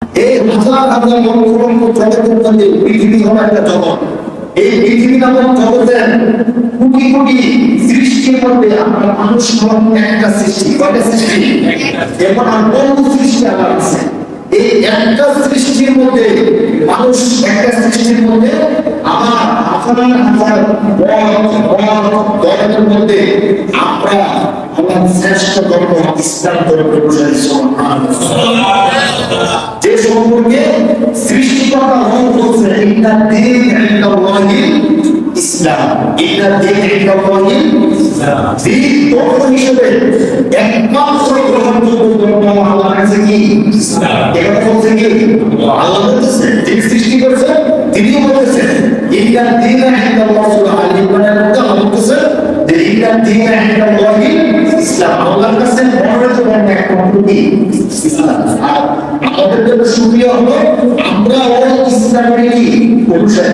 এই হাজার হাজার লক্ষ লক্ষ জগতের মধ্যে পৃথিবী হলো একটা জগৎ। এই পৃথিবী নামক জগতের কোটি কোটি সৃষ্টির মধ্যে আমরা মানুষ হলাম একটা সৃষ্টি। কয়টা সৃষ্টি? এখন আর বহু সৃষ্টি আবার আছে। এই একটা সৃষ্টির মধ্যে মানুষ একটা সৃষ্টির মধ্যে আমার হাজার হাজার ধর্মের মধ্যে আমরা আমার শ্রেষ্ঠ ধর্ম ইসলাম ধর্ম যে সম্পর্কে সৃষ্টিকর্তা বলছে ইন্না দীন ইনদাল্লাহিল ইসলাম। ইন্না দীন ইনদাল্লাহিল ইসলাম। দীন ধর্ম হিসেবে একমাত্র গ্রহণযোগ্য ধর্ম আল্লাহর কাছে কি? ইসলাম। এটা বলছে কি? আল্লাহ বলতেছে, যিনি সৃষ্টি করেছেন তিনি বলতেছেন ইন্না দীন ইনদাল্লাহি আল-ইসলাম। আল্লাহ বলতেছে যে ইন্না দীন ইনদাল্লাহিল ইসলাম। আল্লাহর কাছে মনোনীত ধর্ম একমাত্র কি? ইসলাম। আর আমাদের জন্য সুবিধা হলো আমরা ইসলামের কি অনুসারী।